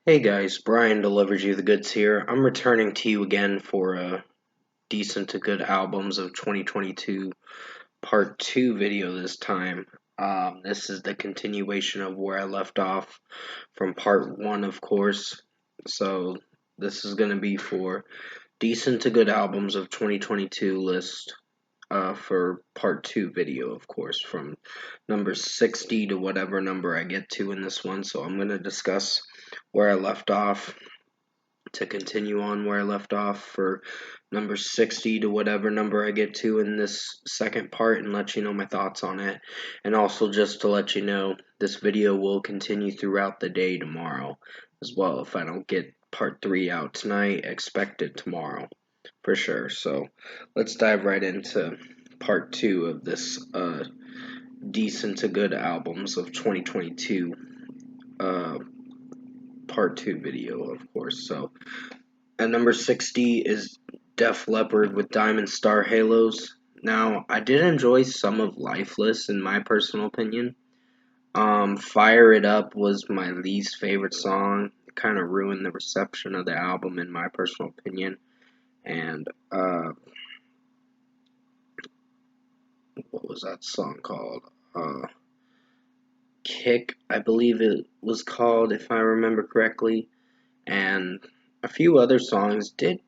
Hey guys, Brian delivers you the goods here. I'm returning to you again for a decent to good albums of 2022 part 2 video this time. This is the continuation of where I left off from part 1, of course. So this is going to be for decent to good albums of 2022 list for part 2 video, of course, from number 60 to whatever number I get to in this one. So I'm going to discuss where I left off to continue on where I left off for number 60 to whatever number I get to in this second part and let you know my thoughts on it. And also just to let you know, this video will continue throughout the day tomorrow as well. If I don't get part 3 out tonight, expect it tomorrow for sure. So let's dive right into part 2 of this decent to good albums of 2022 part 2 video, of course. So at number 60 is Def Leppard with Diamond Star Halos. Now, I did enjoy some of Lifeless in my personal opinion. Fire It Up was my least favorite song. It kind of ruined the reception of the album in my personal opinion. And what was that song called? Kick, I believe it was called, if I remember correctly. And a few other songs did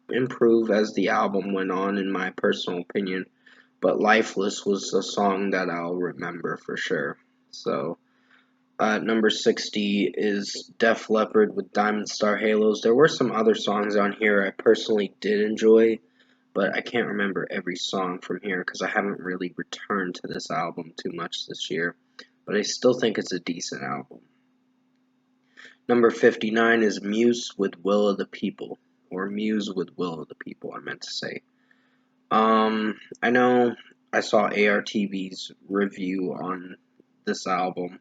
improve as the album went on, in my personal opinion. But Lifeless was a song that I'll remember for sure. So, number 60 is Def Leppard with Diamond Star Halos. There were some other songs on here I personally did enjoy, but I can't remember every song from here because I haven't really returned to this album too much this year. But I still think it's a decent album. Number 59 is Muse with Will of the People. Or Muse with Will of the People, I meant to say. I know I saw ARTV's review on this album,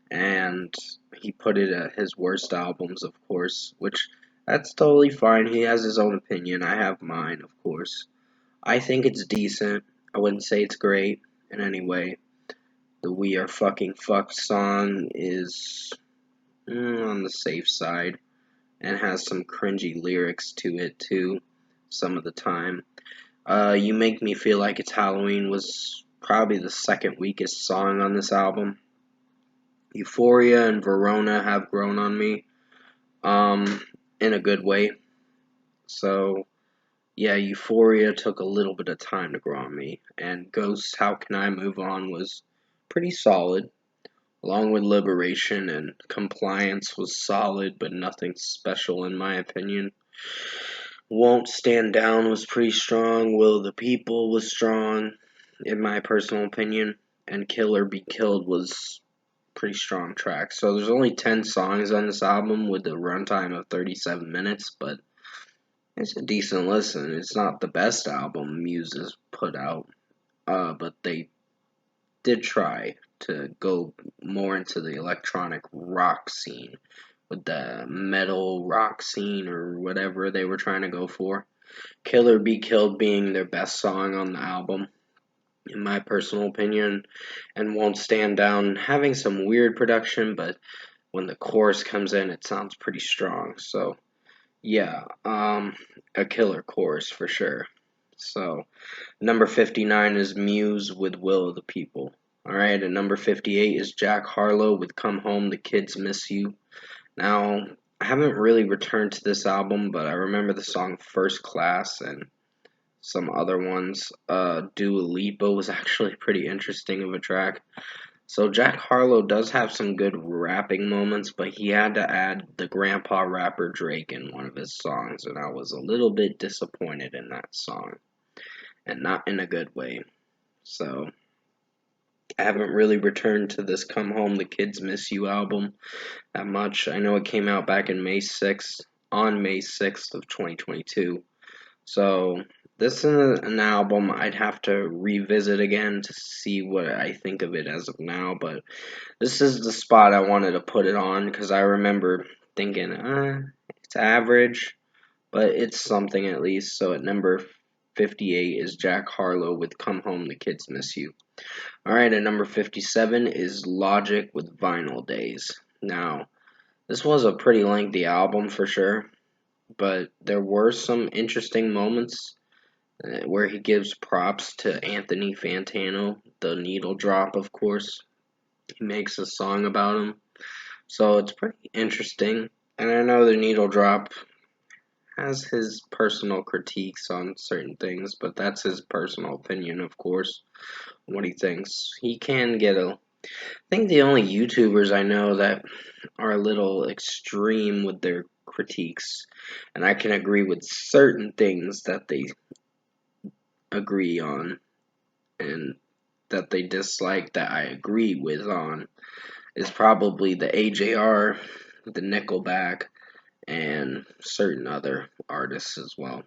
and he put it at his worst albums, of course, which that's totally fine. He has his own opinion. I have mine, of course. I think it's decent. I wouldn't say it's great in any way. The We Are Fucking Fucked song is on the safe side and has some cringy lyrics to it, too, some of the time. You Make Me Feel Like It's Halloween was probably the second weakest song on this album. Euphoria and Verona have grown on me, in a good way. So, yeah, Euphoria took a little bit of time to grow on me, and Ghosts, How Can I Move On was pretty solid, along with Liberation, and Compliance was solid, but nothing special in my opinion. Won't Stand Down was pretty strong. Will of the People was strong, in my personal opinion. And Kill or Be Killed was pretty strong track. So there's only 10 songs on this album with a runtime of 37 minutes, but it's a decent listen. It's not the best album Muse has put out, but they did try to go more into the electronic rock scene with the metal rock scene or whatever they were trying to go for. Kill or Be Killed being their best song on the album, in my personal opinion, and Won't Stand Down having some weird production, but when the chorus comes in, it sounds pretty strong. So, yeah, a killer chorus for sure. So, number 59 is Muse with Will of the People. Alright, and number 58 is Jack Harlow with Come Home, The Kids Miss You. Now, I haven't really returned to this album, but I remember the song First Class and some other ones. Dua Lipa was actually pretty interesting of a track. So Jack Harlow does have some good rapping moments, but he had to add the grandpa rapper Drake in one of his songs, and I was a little bit disappointed in that song, and not in a good way. So I haven't really returned to this Come Home, The Kids Miss You album that much. I know it came out back in May 6th, on May 6th of 2022. So this is an album I'd have to revisit again to see what I think of it as of now, but this is the spot I wanted to put it on because I remember thinking, it's average, but it's something at least. So at number 58 is Jack Harlow with Come Home, The Kids Miss You. Alright, at number 57 is Logic with Vinyl Days. Now, This was a pretty lengthy album for sure, but there were some interesting moments where he gives props to Anthony Fantano, the Needle Drop, of course. He makes a song about him, so it's pretty interesting. And I know the Needle Drop has his personal critiques on certain things, but that's his personal opinion, of course, what he thinks. He can get a. I think the only YouTubers I know that are a little extreme with their critiques, and I can agree with certain things that they agree on and that they dislike that I agree with on, is probably the AJR, the Nickelback, and certain other artists as well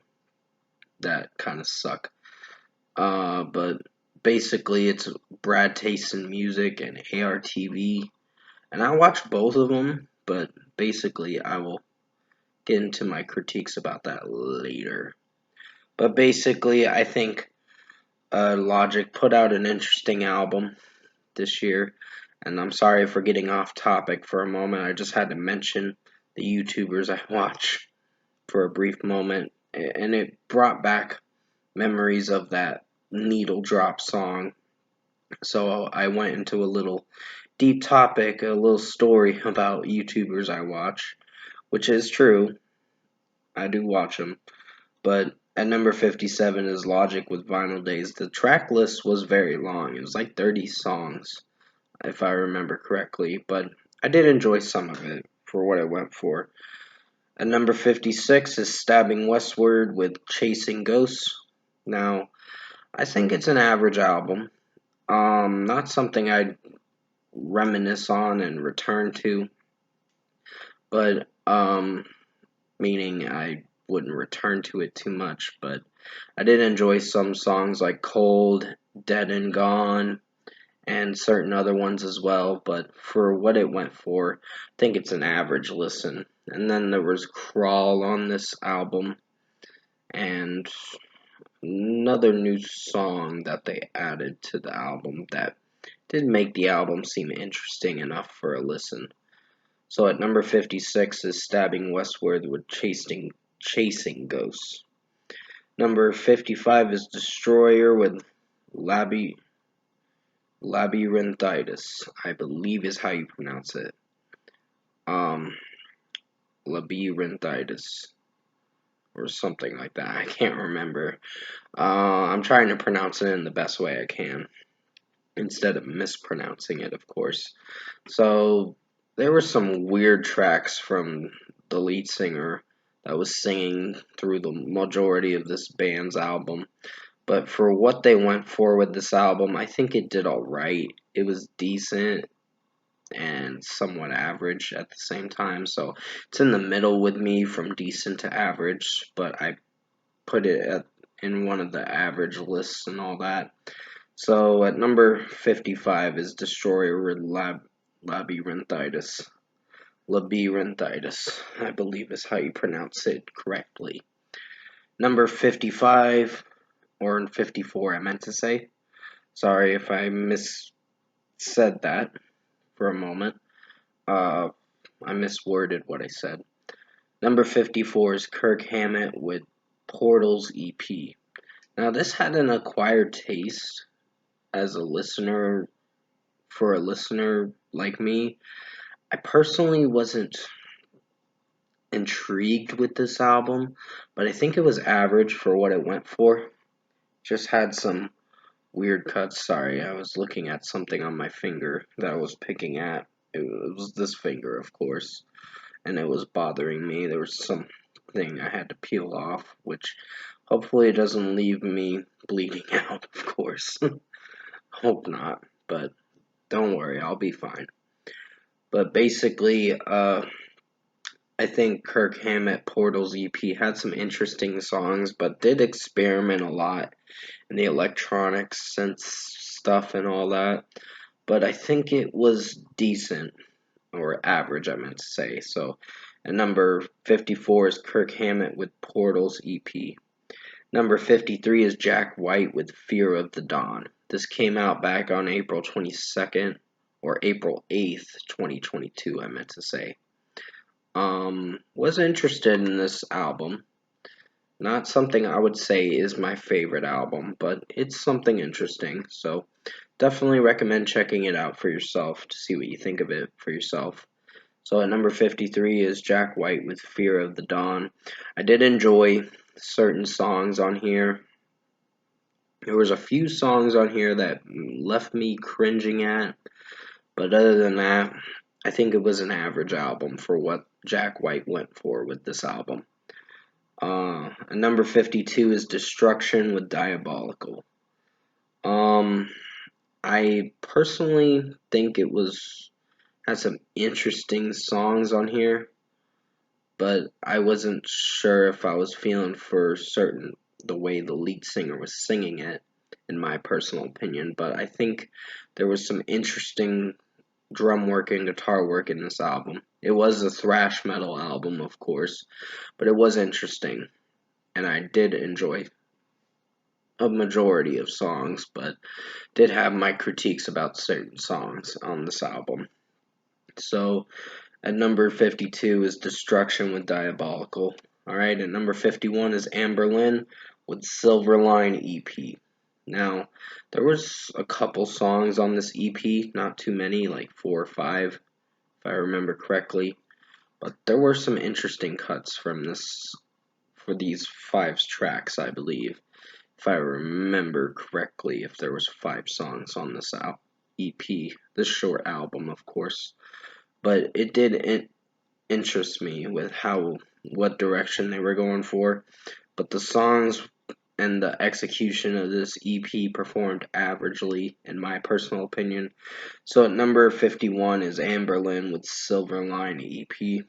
that kind of suck. But basically, it's Brad Taste in Music and ARTV, and I watch both of them. But basically, I will get into my critiques about that later. But basically, I think Logic put out an interesting album this year, and I'm sorry for getting off topic for a moment. I just had to mention the YouTubers I watch for a brief moment, and it brought back memories of that Needle Drop song. So I went into a little deep topic, a little story about YouTubers I watch, which is true. I do watch them. But at number 57 is Logic with Vinyl Days. The track list was very long. It was like 30 songs, if I remember correctly. But I did enjoy some of it for what it went for. At number 56 is Stabbing Westward with Chasing Ghosts. Now, I think it's an average album. Not something I'd reminisce on and return to, but meaning I wouldn't return to it too much. But I did enjoy some songs like Cold, Dead and Gone, and certain other ones as well. But for what it went for, I think it's an average listen. And then there was Crawl on this album, and another new song that they added to the album that did make the album seem interesting enough for a listen. So at number 56 is Stabbing Westward with Chasing Ghosts. Number 55 is Destroyer with Laby, Labyrinthitis, I believe is how you pronounce it. Um, Labyrinthitis, or something like that. I can't remember. I'm trying to pronounce it in the best way I can, instead of mispronouncing it, of course. So there were some weird tracks from the lead singer that was singing through the majority of this band's album. But for what they went for with this album, I think it did alright. It was decent and somewhat average at the same time. So it's in the middle with me from decent to average, but I put it in one of the average lists and all that. So at number 55 is Destroyer with Labyrinthitis. Labyrinthitis, I believe is how you pronounce it correctly. Number 55, or 54, I meant to say. Sorry if I said that for a moment. I misworded what I said. Number 54 is Kirk Hammett with Portals EP. Now, this had an acquired taste as a listener, for a listener like me. I personally wasn't intrigued with this album, but I think it was average for what it went for. Just had some weird cuts. Sorry, I was looking at something on my finger that I was picking at. It was this finger, of course, and it was bothering me. There was something I had to peel off, which hopefully it doesn't leave me bleeding out, of course. Hope not, but don't worry, I'll be fine. But basically, I think Kirk Hammett Portals EP had some interesting songs, but did experiment a lot in the electronics synth stuff and all that. But I think it was decent, or average, I meant to say. So, at number 54 is Kirk Hammett with Portals EP. Number 53 is Jack White with Fear of the Dawn. This came out back on April 22nd, or April 8th, 2022, I meant to say. Was interested in this album. Not something I would say is my favorite album, but it's something interesting. So definitely recommend checking it out for yourself to see what you think of it for yourself. So at number 53 is Jack White with Fear of the Dawn. I did enjoy certain songs on here. There was a few songs on here that left me cringing at, but other than that, I think it was an average album for what Jack White went for with this album. Number 52 is Destruction with Diabolical. Um, I personally think it had some interesting songs on here, but I wasn't sure if I was feeling for certain the way the lead singer was singing it, in my personal opinion. But I think there was some interesting drum work and guitar work in this album. It was a thrash metal album, of course, but it was interesting, and I did enjoy a majority of songs, but did have my critiques about certain songs on this album. So at number 52 is Destruction with Diabolical. Alright, at number 51 is Amberlynn with Silverline EP. Now, there was a couple songs on this EP, not too many, like 4 or 5, if I remember correctly. But there were some interesting cuts from this, for these 5 tracks, I believe. If I remember correctly, if there was 5 songs on this EP, this short album, of course. But it did interest me with what direction they were going for. But the songs and the execution of this EP performed averagely, in my personal opinion. So at number 51 is Amberlynn with Silverline EP.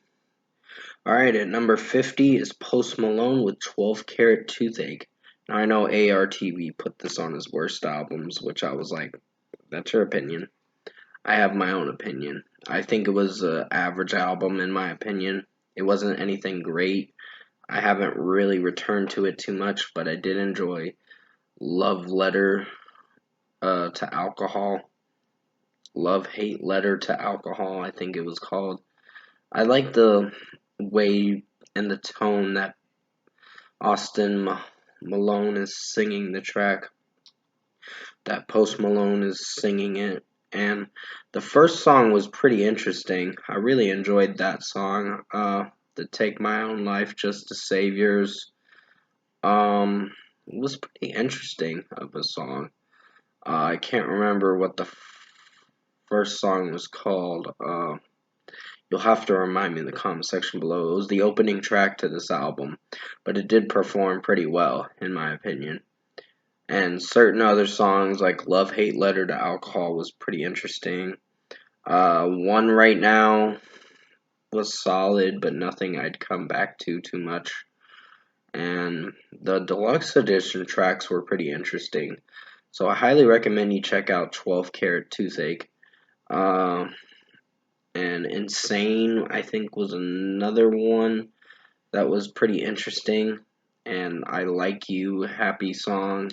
Alright, at number 50 is Post Malone with 12 Karat Toothache. Now I know ARTV put this on his worst albums, which I was like, that's your opinion. I have my own opinion. I think it was an average album in my opinion. It wasn't anything great. I haven't really returned to it too much, but I did enjoy Love Letter to Alcohol. Love Hate Letter to Alcohol, I think it was called. I like the way and the tone that Austin Malone is singing the track, that Post Malone is singing it. And the first song was pretty interesting. I really enjoyed that song. To Take My Own Life Just to Save Yours. It was pretty interesting of a song. I can't remember what the first song was called. You'll have to remind me in the comment section below. It was the opening track to this album, but it did perform pretty well, in my opinion. And certain other songs like Love Hate Letter to Alcohol was pretty interesting. One Right Now was solid, but nothing I'd come back to too much. And the deluxe edition tracks were pretty interesting. So I highly recommend you check out 12 Karat Toothache. And Insane, I think, was another one that was pretty interesting. And I Like You, Happy Song.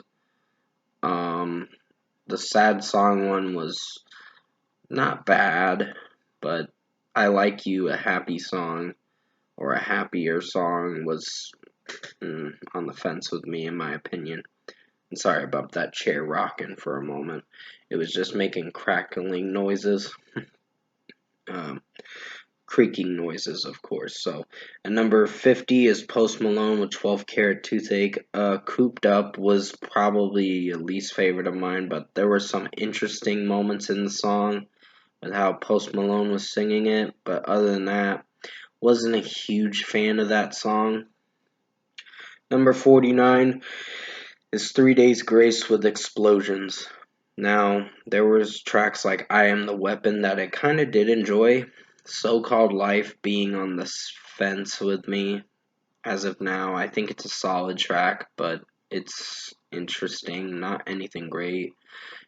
The Sad Song one was not bad, but I Like You, a happy song, or a happier song, was on the fence with me, in my opinion. And sorry about that chair rocking for a moment. It was just making crackling noises. um, Creaking noises, of course. So, at number 50 is Post Malone with 12 Karat Toothache. Cooped Up was probably a least favorite of mine, but there were some interesting moments in the song with how Post Malone was singing it. But other than that, wasn't a huge fan of that song. Number 49 is 3 Days Grace with Explosions. Now, there was tracks like I Am the Weapon that I kind of did enjoy. So-Called Life being on the fence with me as of now. I think it's a solid track, but it's interesting, not anything great.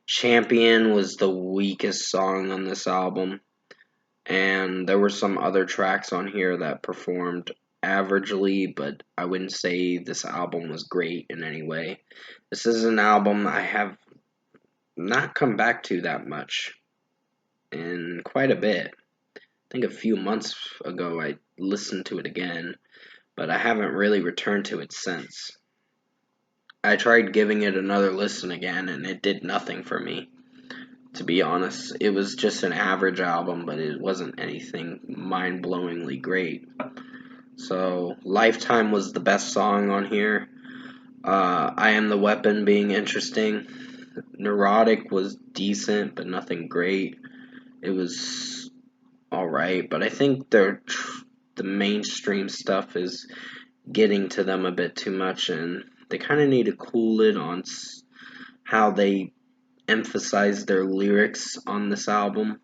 Champion was the weakest song on this album, and there were some other tracks on here that performed averagely, but I wouldn't say this album was great in any way. This is an album I have not come back to that much in quite a bit. think a few months ago I listened to it again, but I haven't really returned to it since. I tried giving it another listen again, and it did nothing for me. To be honest, it was just an average album, but it wasn't anything mind-blowingly great. So, Lifetime was the best song on here. I Am the Weapon being interesting. Neurotic was decent, but nothing great. It was alright, but I think the mainstream stuff is getting to them a bit too much, and they kind of need to cool it on how they emphasize their lyrics on this album,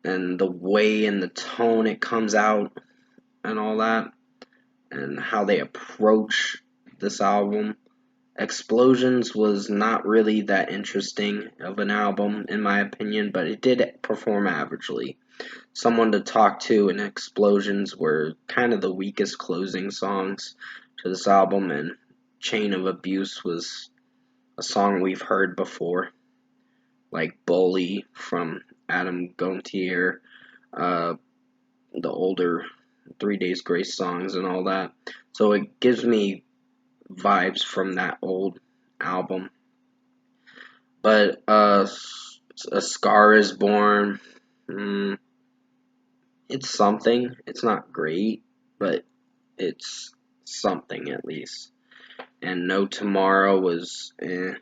and the way and the tone it comes out, and all that, and how they approach this album. Explosions was not really that interesting of an album, in my opinion, but it did perform averagely. Someone to Talk To and Explosions were kind of the weakest closing songs to this album, and Chain of Abuse was a song we've heard before, like Bully from Adam Gontier, the older 3 Days Grace songs and all that. So it gives me vibes from that old album. But A Scar Is Born, it's something. It's not great, but it's something at least. And No Tomorrow was and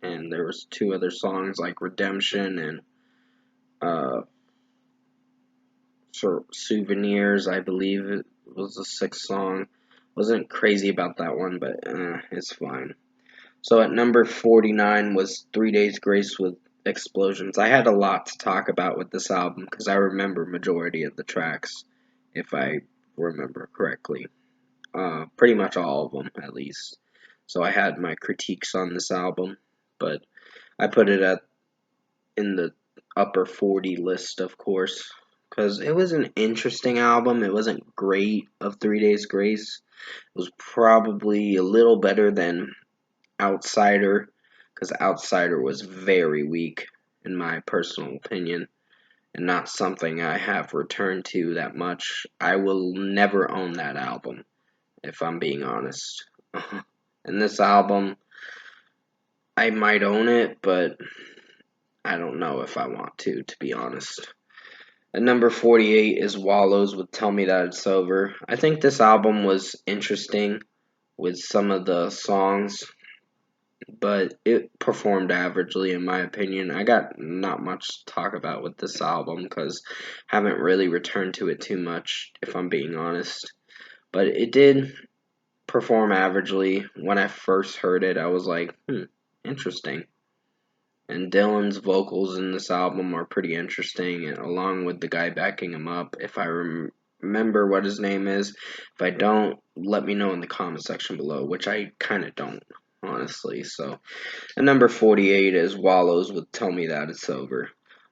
there was two other songs like Redemption and Souvenirs, I believe it was the sixth song. Wasn't crazy about that one, but it's fine. So at number 49 was 3 Days Grace with Explosions. I had a lot to talk about with this album because I remember majority of the tracks, if I remember correctly. Pretty much all of them, at least. So I had my critiques on this album, but I put it in the upper 40 list, of course, because it was an interesting album. It wasn't great of 3 Days Grace. It was probably a little better than Outsider, because Outsider was very weak, in my personal opinion, and not something I have returned to that much. I will never own that album, if I'm being honest. And this album, I might own it, but I don't know if I want to be honest. At number 48 is Wallows with Tell Me That It's Over. I think this album was interesting with some of the songs, but it performed averagely in my opinion. I got not much to talk about with this album because I haven't really returned to it too much, if I'm being honest. But it did perform averagely. When I first heard it, I was like, interesting. And Dylan's vocals in this album are pretty interesting, and along with the guy backing him up. If I remember what his name is, if I don't, let me know in the comment section below, which I kind of don't, honestly. So, at number 48 is Wallows with Tell Me That It's Over.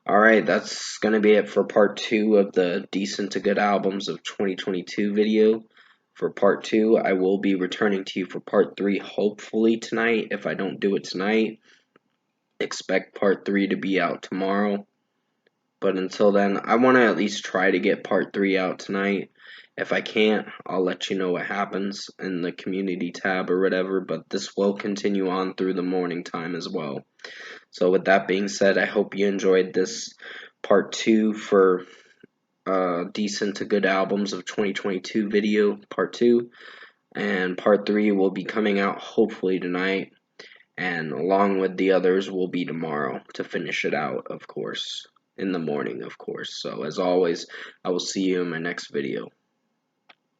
Alright, that's going to be it for part 2 of the Decent to Good Albums of 2022 video. For part 2, I will be returning to you for part 3 hopefully tonight. If I don't do it tonight, expect part 3 to be out tomorrow. But until then, I want to at least try to get part 3 out tonight. If I can't, I'll let you know what happens in the community tab or whatever, but this will continue on through the morning time as well. So with that being said, I hope you enjoyed this part 2 for Decent to Good Albums of 2022 video, part 2. And part 3 will be coming out hopefully tonight, and along with the others will be tomorrow to finish it out, of course, in the morning, of course. So as always, I will see you in my next video.